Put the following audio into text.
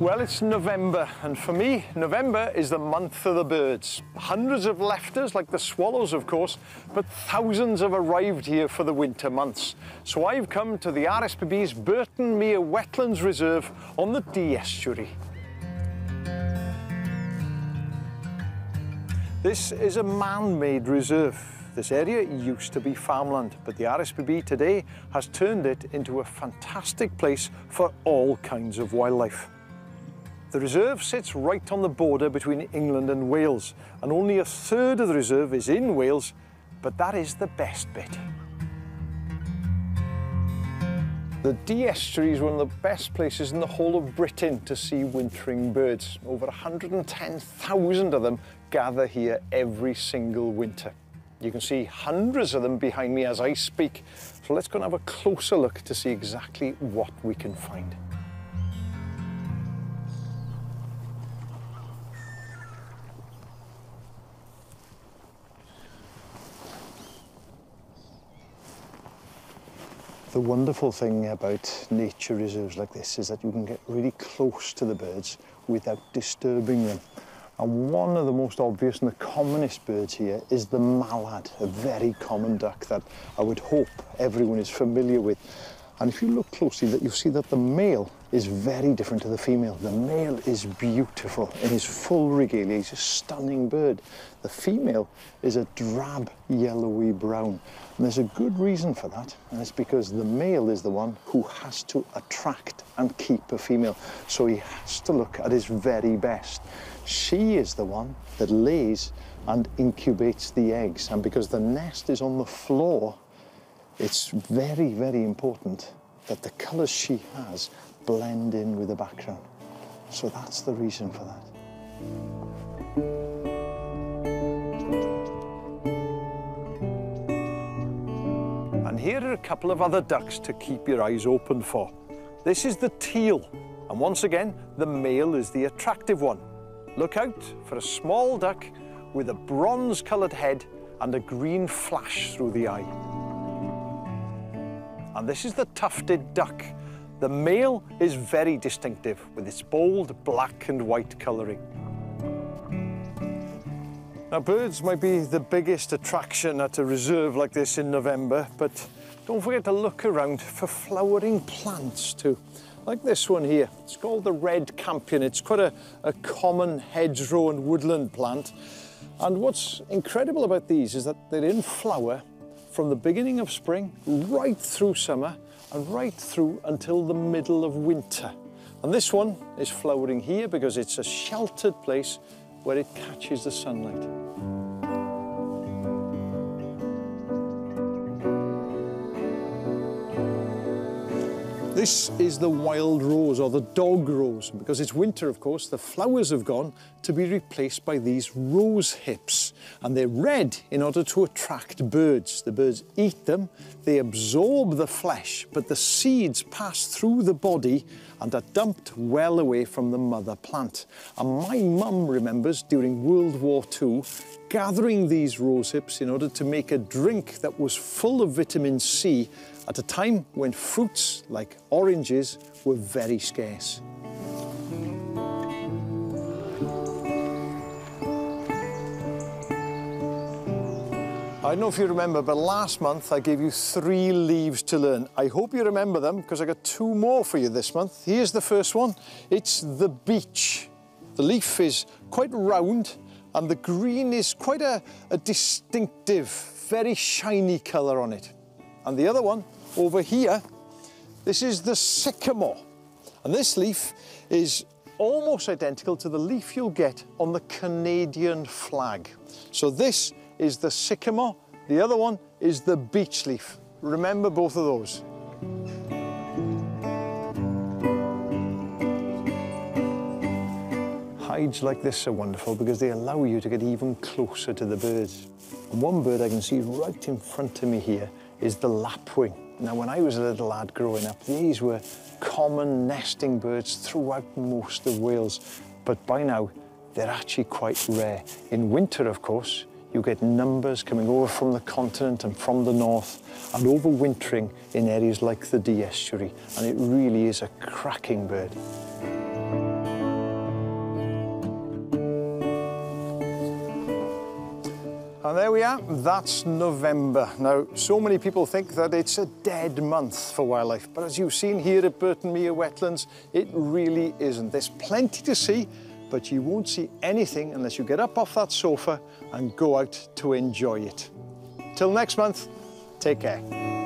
Well, it's November, and for me, November is the month of the birds. Hundreds have left us, like the swallows, of course, but thousands have arrived here for the winter months. So I've come to the RSPB's Burton Mere Wetlands Reserve on the Dee Estuary. This is a man-made reserve. This area used to be farmland, but the RSPB today has turned it into a fantastic place for all kinds of wildlife. The reserve sits right on the border between England and Wales, and only a third of the reserve is in Wales, but that is the best bit. The Dee Estuary is one of the best places in the whole of Britain to see wintering birds. Over 110,000 of them gather here every single winter. You can see hundreds of them behind me as I speak, so let's go and have a closer look to see exactly what we can find. The wonderful thing about nature reserves like this is that you can get really close to the birds without disturbing them. And one of the most obvious and the commonest birds here is the mallard, a very common duck that I would hope everyone is familiar with. And if you look closely, you'll see that the male is very different to the female. The male is beautiful in his full regalia. He's a stunning bird. The female is a drab yellowy brown. And there's a good reason for that, and it's because the male is the one who has to attract and keep a female. So he has to look at his very best. She is the one that lays and incubates the eggs. And because the nest is on the floor, it's very, very important that the colours she has blend in with the background. So that's the reason for that. And here are a couple of other ducks to keep your eyes open for. This is the teal, and once again, the male is the attractive one. Look out for a small duck with a bronze-coloured head and a green flash through the eye. And this is the tufted duck. The male is very distinctive with its bold black and white colouring. Now, birds might be the biggest attraction at a reserve like this in November, but don't forget to look around for flowering plants too. Like this one here. It's called the red campion. It's quite a common hedgerow and woodland plant. And what's incredible about these is that they're in flower from the beginning of spring right through summer and right through until the middle of winter. And this one is flowering here because it's a sheltered place where it catches the sunlight. This is the wild rose, or the dog rose. Because it's winter, of course, the flowers have gone to be replaced by these rose hips. And they're red in order to attract birds. The birds eat them, they absorb the flesh, but the seeds pass through the body and are dumped well away from the mother plant. And my mum remembers during World War II gathering these rose hips in order to make a drink that was full of vitamin C at a time when fruits like oranges were very scarce. I don't know if you remember, but last month I gave you 3 leaves to learn. I hope you remember them because I got 2 more for you this month. Here's the first one. It's the beech. The leaf is quite round and the green is quite a distinctive, very shiny colour on it. And the other one over here, this is the sycamore. And this leaf is almost identical to the leaf you'll get on the Canadian flag. So this is the sycamore, the other one is the beech leaf. Remember both of those. Hides like this are wonderful because they allow you to get even closer to the birds. And one bird I can see right in front of me here is the lapwing. Now, when I was a little lad growing up, these were common nesting birds throughout most of Wales. But by now, they're actually quite rare. In winter, of course, you get numbers coming over from the continent and from the north and overwintering in areas like the Dee Estuary. And it really is a cracking bird. And there we are, that's November. Now, so many people think that it's a dead month for wildlife, but as you've seen here at Burton Mere Wetlands, it really isn't. There's plenty to see, but you won't see anything unless you get up off that sofa and go out to enjoy it. Till next month, take care.